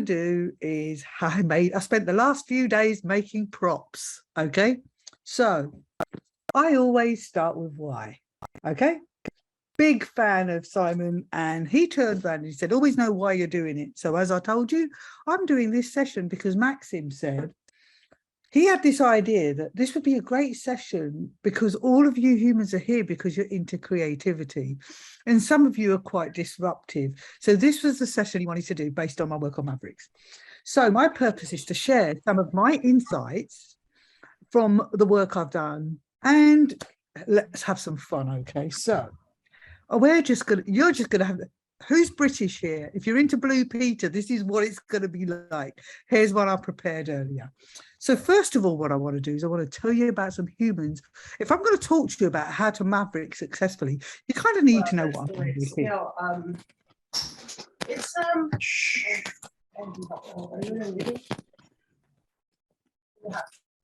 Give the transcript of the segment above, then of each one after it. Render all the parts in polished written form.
to do is I spent the last few days making props. Okay, so I always start with why. Okay, big fan of Simon, and he turned around and he said, always know why you're doing it. So as I told you, I'm doing this session because Maxim said he had this idea that this would be a great session because all of you humans are here because you're into creativity and some of you are quite disruptive. So this was the session he wanted to do based on my work on Mavericks. So my purpose is to share some of my insights from the work I've done and let's have some fun. Okay, so you're just gonna have, who's British here? If you're into Blue Peter, this is what it's going to be like. Here's what I prepared earlier. So first of all, what I want to do is I want to tell you about some humans. If I'm going to talk to you about how to Maverick successfully, you kind of need to know what I'm going to do here. I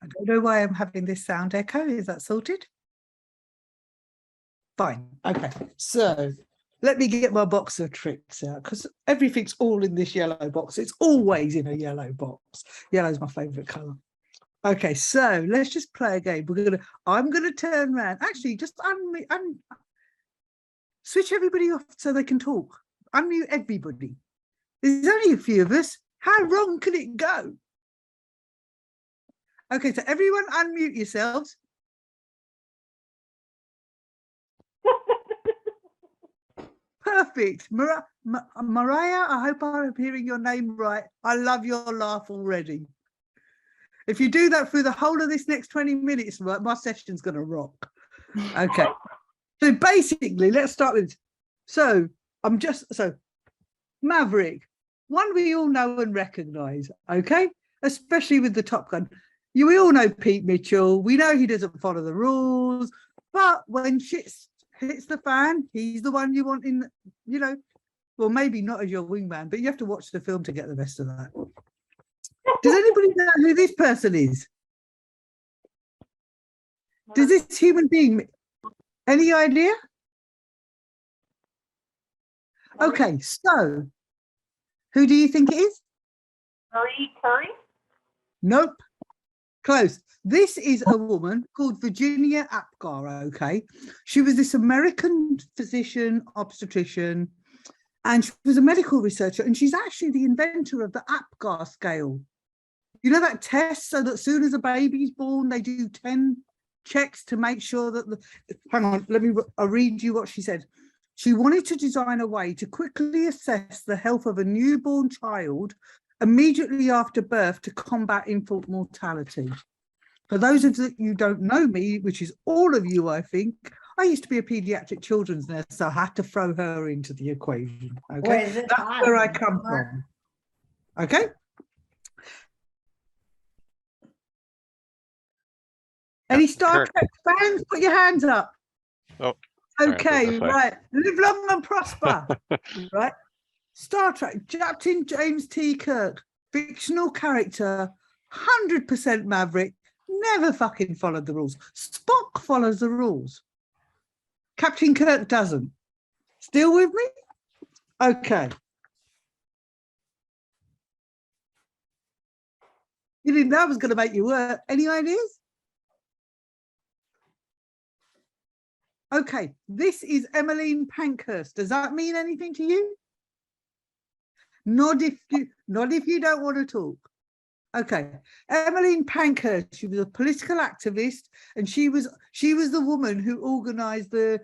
don't know why I'm having this sound echo. Is that sorted? Fine. Okay. So let me get my box of tricks out because everything's all in this yellow box. It's always in a yellow box. Yellow is my favorite color. Okay, so let's just play a game. I'm gonna turn around. Actually, just switch everybody off so they can talk. Unmute everybody. There's only a few of us. How wrong can it go? Okay, so everyone unmute yourselves. Perfect. Mariah, I hope I'm hearing your name right. I love your laugh already. If you do that through the whole of this next 20 minutes, my session's going to rock. Okay. So basically, let's start with, so Maverick, one we all know and recognize, okay? Especially with the Top Gun. We all know Pete Mitchell. We know he doesn't follow the rules, but when shit hits the fan, he's the one you want in, you know, well, maybe not as your wingman, but you have to watch the film to get the rest of that. Does anybody know who this person is? Does this human being, any idea? Okay, so who do you think it is? Marie Curry? Nope. Close. This is a woman called Virginia Apgar, okay? She was this American physician, obstetrician, and she was a medical researcher, and she's actually the inventor of the Apgar scale. You know that test so that as soon as a baby's born, they do 10 checks to make sure that hang on, I'll read you what she said. She wanted to design a way to quickly assess the health of a newborn child immediately after birth to combat infant mortality. For those of you who don't know me, which is all of you, I think, I used to be a pediatric children's nurse, so I had to throw her into the equation. Okay, that's where I come from. Okay. Any Star Trek fans? Put your hands up. Oh. Okay, right. Live long and prosper. Right. Star Trek, Captain James T. Kirk, fictional character, 100% Maverick, never fucking followed the rules. Spock follows the rules. Captain Kirk doesn't. Still with me? Okay. You didn't know I was going to make you work. Any ideas? Okay, this is Emmeline Pankhurst. Does that mean anything to you? Not if you don't want to talk. Okay, Emmeline Pankhurst. She was a political activist, and she was the woman who organised the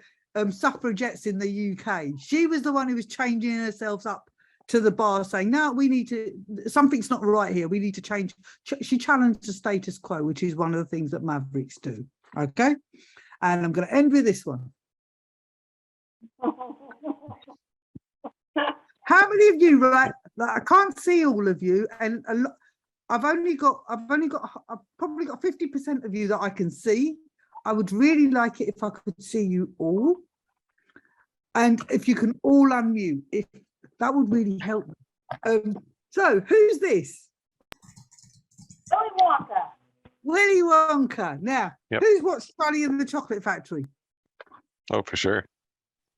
suffragettes in the UK. She was the one who was changing herself up to the bar, saying, "No, we need to. Something's not right here. We need to change." She challenged the status quo, which is one of the things that Mavericks do. Okay. And I'm going to end with this one. How many of you, right? I can't see all of you, and I've probably got 50% of you that I can see. I would really like it if I could see you all, and if you can all unmute, if that would really help. So who's this? Willy Wonka. Willy Wonka. Now, who's watched Charlie and the Chocolate Factory? Oh, for sure.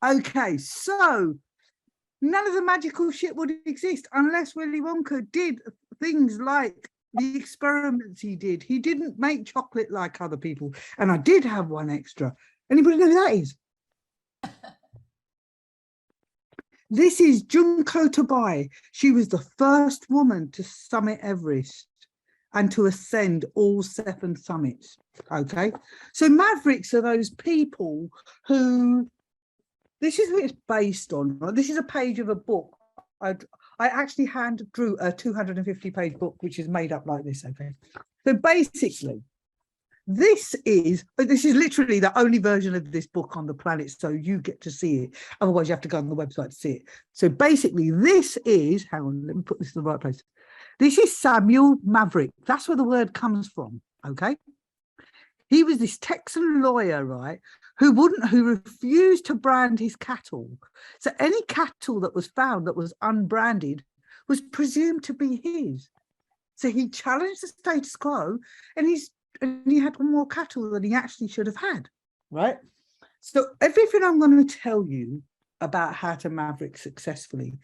Okay, so none of the magical shit would exist unless Willy Wonka did things like the experiments he did. He didn't make chocolate like other people. And I did have one extra. Anybody know who that is? This is Junko Tabei. She was the first woman to summit Everest and to ascend all 7 summits. Okay, so Mavericks are those people who, this is what it's based on. This is a page of a book. I actually hand drew a 250-page book, which is made up like this. Okay, so basically, this is literally the only version of this book on the planet, so you get to see it. Otherwise, you have to go on the website to see it. So basically, this is, hang on, let me put this in the right place. This is Samuel Maverick. That's where the word comes from. Okay, he was this Texan lawyer, right, who refused to brand his cattle. So any cattle that was found that was unbranded was presumed to be his. So he challenged the status quo, and he had more cattle than he actually should have had, right? So everything I'm going to tell you about how to Maverick successfully,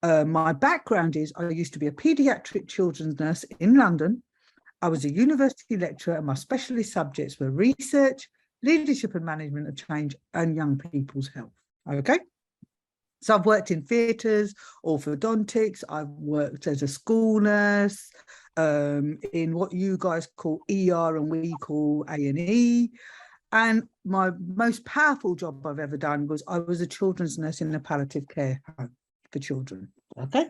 my background is I used to be a paediatric children's nurse in London. I was a university lecturer, and my specialist subjects were research, leadership and management of change, and young people's health. Okay. So I've worked in theatres, orthodontics, I've worked as a school nurse, in what you guys call ER and we call A&E. And my most powerful job I've ever done was I was a children's nurse in a palliative care home for children. Okay.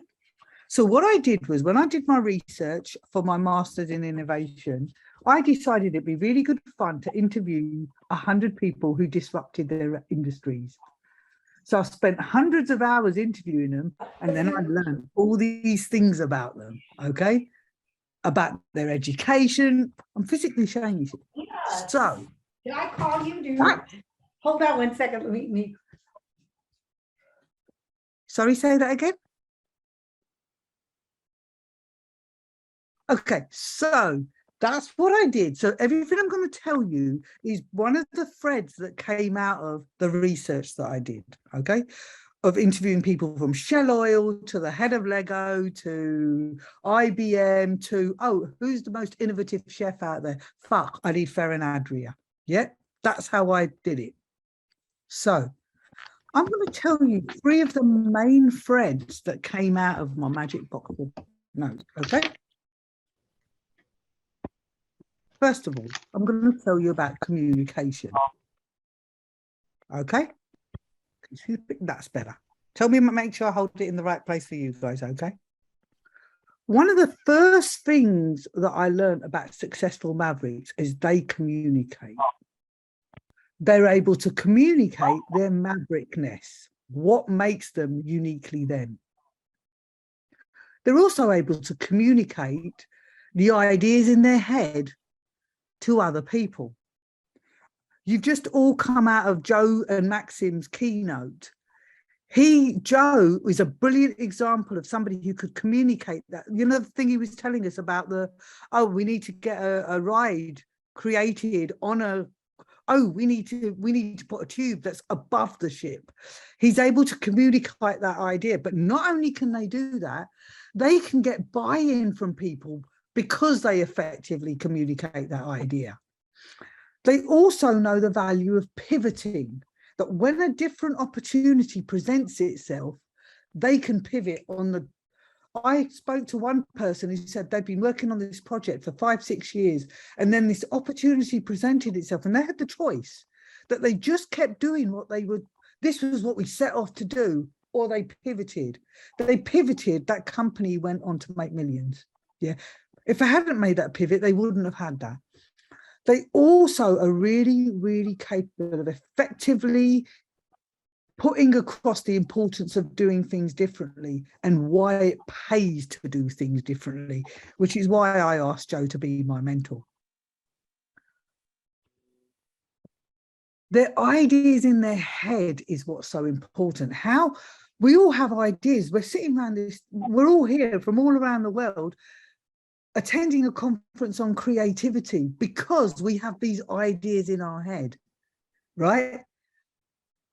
So what I did was, when I did my research for my master's in innovation, I decided it'd be really good fun to interview 100 people who disrupted their industries. So I spent hundreds of hours interviewing them, and then I learned all these things about them, okay? About their education. I'm physically showing you. Yeah. So. Can I call you, dude? Hold on 1 second. Let me. Sorry, say that again? Okay, so that's what I did. So everything I'm going to tell you is one of the threads that came out of the research that I did, okay? Of interviewing people from Shell Oil to the head of Lego to IBM to, oh, who's the most innovative chef out there? Fuck, I need Ferran Adria. Yeah, that's how I did it. So I'm going to tell you 3 of the main threads that came out of my magic box of notes, okay? First of all, I'm going to tell you about communication. Okay? That's better. Tell me, make sure I hold it in the right place for you guys, okay? One of the first things that I learned about successful Mavericks is they communicate. They're able to communicate their Maverickness, what makes them uniquely them. They're also able to communicate the ideas in their head to other people. You've just all come out of Joe and Maxim's keynote. Joe is a brilliant example of somebody who could communicate that. You know, the thing he was telling us about we need to get a ride created on we need to put a tube that's above the ship. He's able to communicate that idea, but not only can they do that, they can get buy-in from people because they effectively communicate that idea. They also know the value of pivoting, that when a different opportunity presents itself, they can pivot on the. I spoke to one person who said they'd been working on this project for 5-6 years, and then this opportunity presented itself, and they had the choice that they just kept doing what they would. This was what we set off to do, or they pivoted. They pivoted. That company went on to make millions. Yeah. If I hadn't made that pivot, they wouldn't have had that. They also are really, really capable of effectively putting across the importance of doing things differently and why it pays to do things differently, which is why I asked Joe to be my mentor. Their ideas in their head is what's so important. How we all have ideas. We're sitting around this, we're all here from all around the world attending a conference on creativity because we have these ideas in our head, right?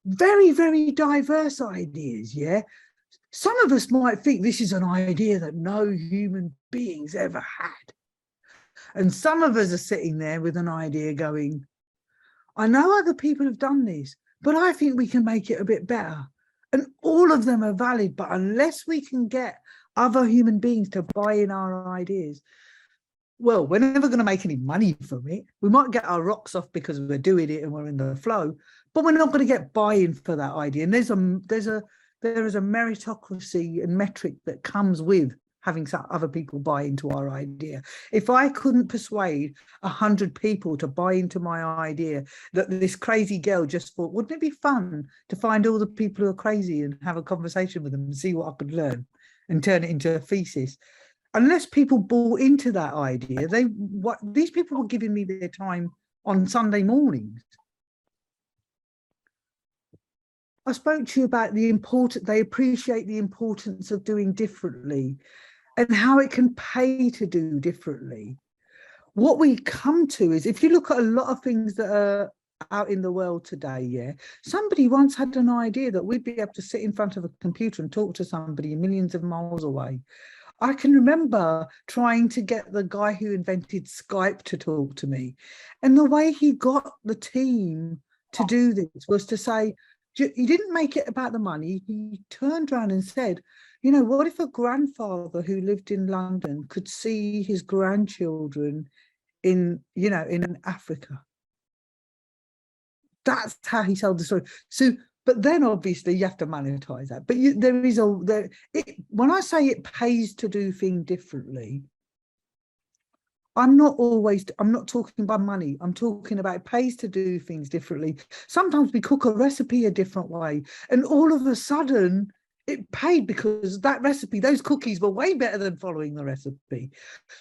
Very, very diverse ideas, yeah? Some of us might think this is an idea that no human beings ever had. And some of us are sitting there with an idea going, I know other people have done this, but I think we can make it a bit better. And all of them are valid, but unless we can get other human beings to buy in our ideas, well, we're never going to make any money from it. We might get our rocks off because we're doing it and we're in the flow, but we're not going to get buy-in for that idea. And there is a meritocracy and metric that comes with having some other people buy into our idea. If I couldn't persuade 100 people to buy into my idea that this crazy girl just thought, wouldn't it be fun to find all the people who are crazy and have a conversation with them and see what I could learn and turn it into a thesis? Unless people bought into that idea, these people were giving me their time on Sunday mornings. I spoke to you about they appreciate the importance of doing differently and how it can pay to do differently. What we come to is, if you look at a lot of things that are out in the world today, yeah, somebody once had an idea that we'd be able to sit in front of a computer and talk to somebody millions of miles away. I can remember trying to get the guy who invented Skype to talk to me. And the way he got the team to do this was to say, he didn't make it about the money. He turned around and said, you know, what if a grandfather who lived in London could see his grandchildren in Africa? That's how he told the story. So, but then obviously you have to monetize that. But when I say it pays to do things differently, I'm not talking about money. I'm talking about it pays to do things differently. Sometimes we cook a recipe a different way, and all of a sudden it paid because that recipe, those cookies were way better than following the recipe.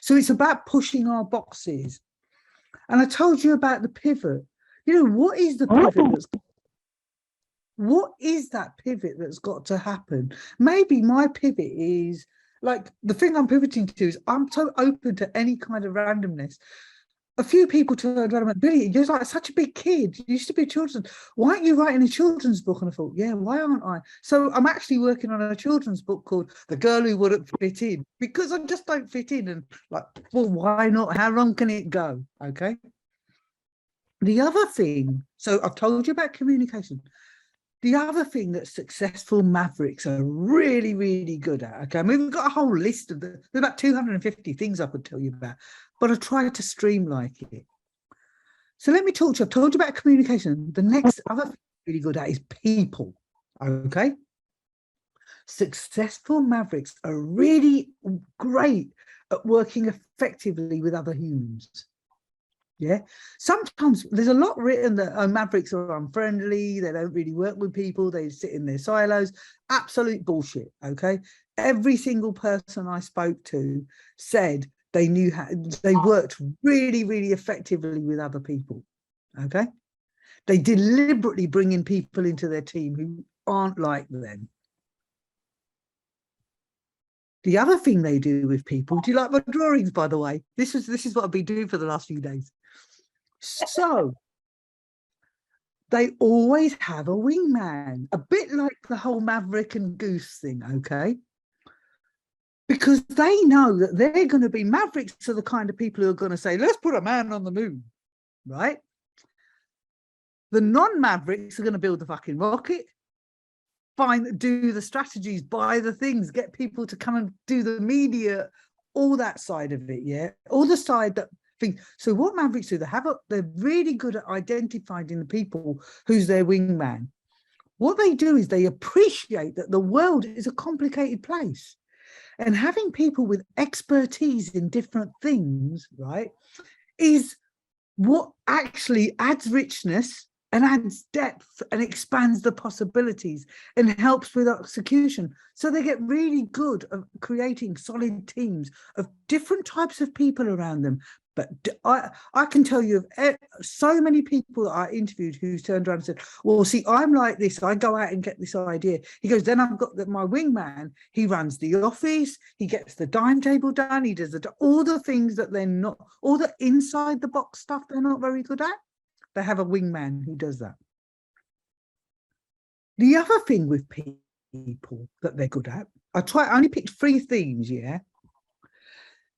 So it's about pushing our boxes. And I told you about the pivot. You know, what is the pivot what is that pivot that's got to happen? Maybe my pivot is, like, the thing I'm pivoting to is I'm so open to any kind of randomness. A few people turned around and went, Billie, you're like such a big kid. You used to be children's. Why aren't you writing a children's book? And I thought, yeah, why aren't I? So I'm actually working on a children's book called The Girl Who Wouldn't Fit In, because I just don't fit in. And like, well, why not? How long can it go? Okay. The other thing, so I've told you about communication. The other thing that successful mavericks are really, really good at, okay, I mean, we've got a whole list of there's about 250 things I could tell you about, but I tried to streamline it. So let me talk to you. I've told you about communication. The next other thing I'm really good at is people, okay? Successful mavericks are really great at working effectively with other humans. Yeah, sometimes there's a lot written that mavericks are unfriendly, they don't really work with people, they sit in their silos. Absolute bullshit. Okay, every single person I spoke to said they knew how, they worked really, really effectively with other people. Okay, they deliberately bring in people into their team who aren't like them. The other thing they do with people, do you like my drawings, by the way? This is what I've been doing for the last few days. So they always have a wingman, a bit like the whole Maverick and Goose thing, okay? Because they know that they're going to be mavericks are the kind of people who are going to say, let's put a man on the moon, right? The non-mavericks are going to build the fucking rocket, do the strategies, buy the things, get people to come and do the media, all that side of it, yeah? All the side that thing. So what mavericks do, they're really good at identifying in the people who's their wingman. What they do is they appreciate that the world is a complicated place. And having people with expertise in different things, right, is what actually adds richness and adds depth and expands the possibilities and helps with execution. So they get really good at creating solid teams of different types of people around them. But I can tell you of so many people that I interviewed who turned around and said, well, see, I'm like this. I go out and get this idea. He goes, then I've got my wingman. He runs the office. He gets the timetable done. He does all the things that they're not, all the inside the box stuff they're not very good at. They have a wingman who does that. The other thing with people people that they're good at. I only picked 3 themes, yeah.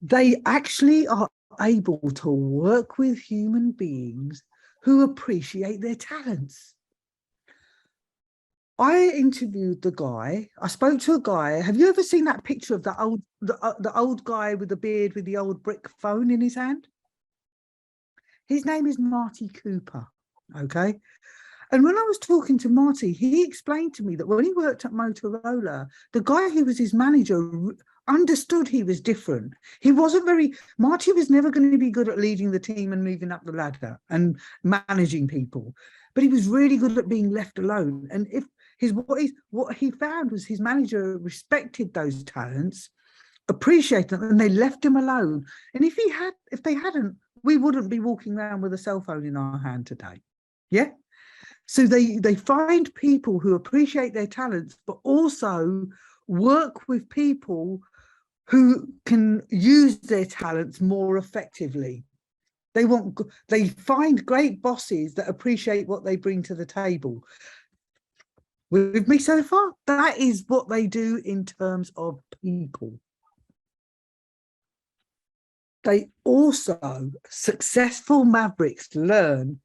They actually are able to work with human beings who appreciate their talents. I interviewed the guy. I spoke to a guy. Have you ever seen that picture of the old guy with the beard with the old brick phone in his hand? His name is Marty Cooper. Okay. And when I was talking to Marty, he explained to me that when he worked at Motorola, the guy who was his manager understood he was different. Marty was never going to be good at leading the team and moving up the ladder and managing people, but he was really good at being left alone. And what he found was his manager respected those talents, appreciated them, and they left him alone. And if they hadn't, we wouldn't be walking around with a cell phone in our hand today. Yeah. So they find people who appreciate their talents, but also work with people who can use their talents more effectively. They find great bosses that appreciate what they bring to the table. With me so far? That is what they do in terms of people. They also, successful mavericks, learn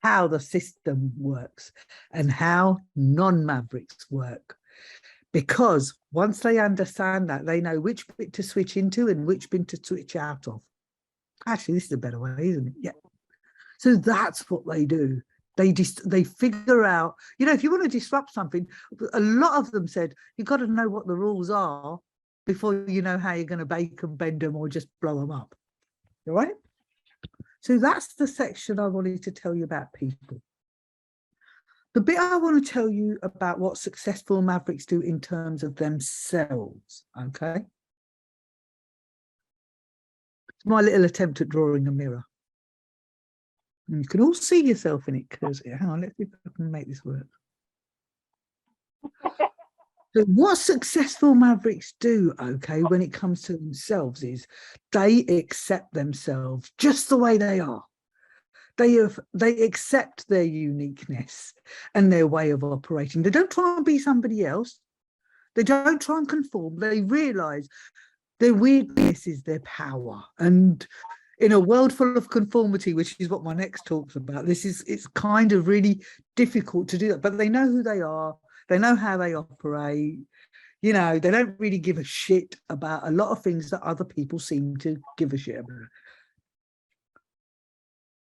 how the system works and how non-mavericks work. Because once they understand that, they know which bit to switch into and which bit to switch out of. Actually, this is a better way, isn't it? Yeah. So that's what they do. They figure out, if you want to disrupt something, a lot of them said, you've got to know what the rules are before you know how you're going to bake them, bend them, or just blow them up. All right? So that's the section I wanted to tell you about people. The bit I want to tell you about what successful mavericks do in terms of themselves, okay? It's my little attempt at drawing a mirror. And you can all see yourself in it, because, hang on, let's see if I can make this work. So what successful mavericks do, okay, when it comes to themselves is they accept themselves just the way they are. They accept their uniqueness and their way of operating. They don't try and be somebody else. They don't try and conform. They realize their weirdness is their power. And in a world full of conformity, which is what my next talk's about, it's kind of really difficult to do that. But they know who they are. They know how they operate. They don't really give a shit about a lot of things that other people seem to give a shit about.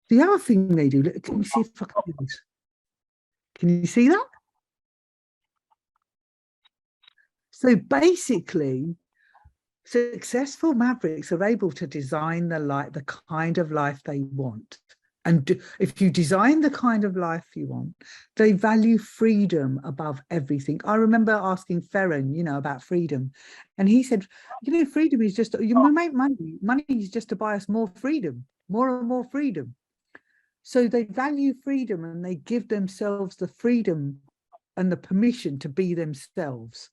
The other thing they do, can you see if I can do this? Can you see that? So basically, successful mavericks are able to design the kind of life they want. And if you design the kind of life you want, they value freedom above everything. I remember asking Ferren, about freedom. And he said, freedom is just, you make money. Money is just to buy us more freedom, more and more freedom. So they value freedom, and they give themselves the freedom and the permission to be themselves.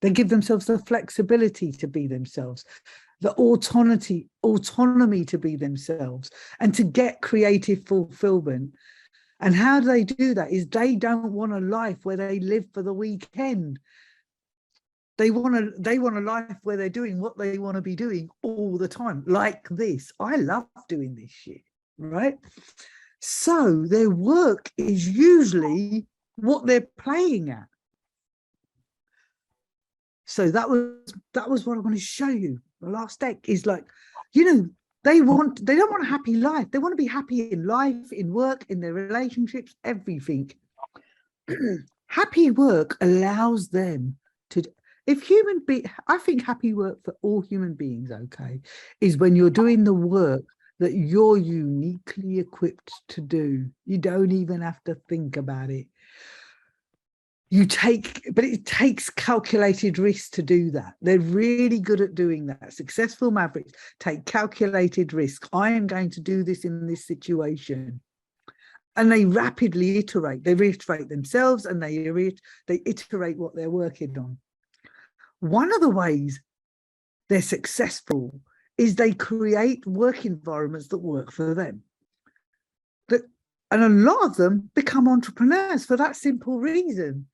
They give themselves the flexibility to be themselves, the autonomy to be themselves, and to get creative fulfillment. And how do they do that is they don't want a life where they live for the weekend. They want a life where they're doing what they want to be doing all the time, like this. I love doing this shit, right? So their work is usually what they're playing at. So that was what I want to show you. The last deck is like, they don't want a happy life. They want to be happy in life, in work, in their relationships, everything. Happy work allows them to, I think happy work for all human beings, okay, is when you're doing the work that you're uniquely equipped to do. You don't even have to think about it. But it takes calculated risks to do that. They're really good at doing that. Successful mavericks take calculated risk. I am going to do this in this situation. And they rapidly iterate. They reiterate themselves, and they iterate what they're working on. One of the ways they're successful is they create work environments that work for them. And a lot of them become entrepreneurs for that simple reason.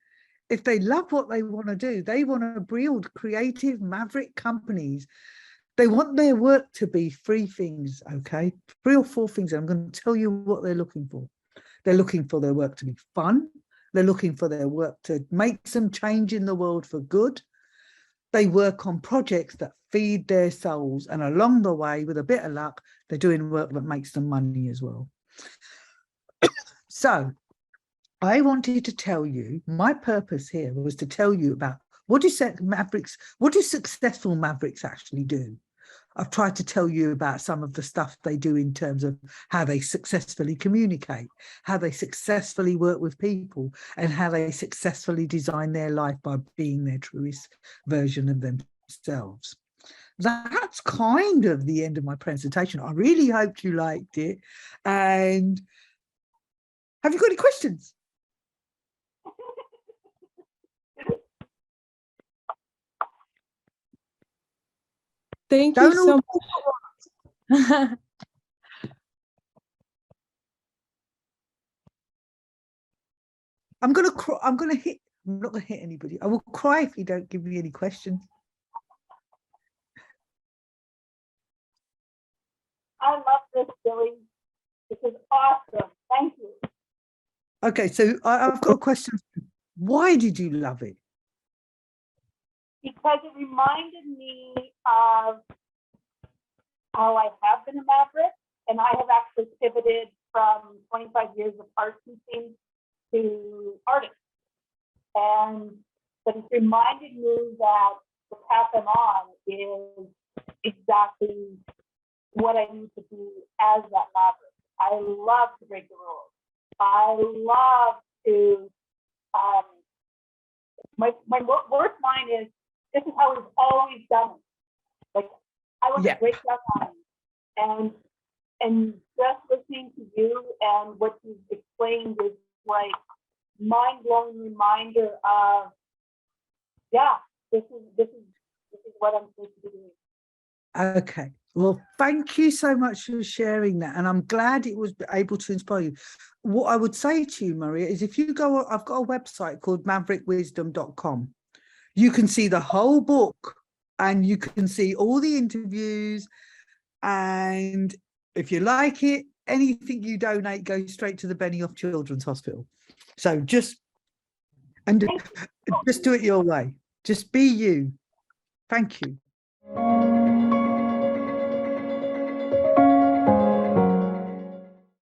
if they love what they want to do, they want to build creative maverick companies. They want their work to be three things, okay? 3 or 4 things. I'm going to tell you what they're looking for. They're looking for their work to be fun. They're looking for their work to make some change in the world for good. They work on projects that feed their souls. And along the way, with a bit of luck, they're doing work that makes them money as well. So I wanted to tell you, my purpose here was to tell you about what do successful mavericks actually do? I've tried to tell you about some of the stuff they do in terms of how they successfully communicate, how they successfully work with people, and how they successfully design their life by being their truest version of themselves. That's kind of the end of my presentation. I really hoped you liked it. And have you got any questions? Thank you so much. I'm not gonna hit anybody. I will cry if you don't give me any questions. I love this, Billie. This is awesome. Thank you. Okay, so I've got a question. Why did you love it? Because it reminded me of how I have been a maverick, and I have actually pivoted from 25 years of art teaching to artist. But it reminded me that the path I'm on is exactly what I need to be as that maverick. I love to break the rules. I love to, my worst line is, this is how we've always done it. Like, I want to break that line. And just listening to you and what you've explained is like mind-blowing reminder of, yeah, this is what I'm supposed to be doing. Okay. Well, thank you so much for sharing that. And I'm glad it was able to inspire you. What I would say to you, Maria, is if you go, I've got a website called maverickwisdom.com. You can see the whole book and you can see all the interviews. And if you like it, anything you donate goes straight to the Benioff Children's Hospital. So just do it your way. Just be you. Thank you.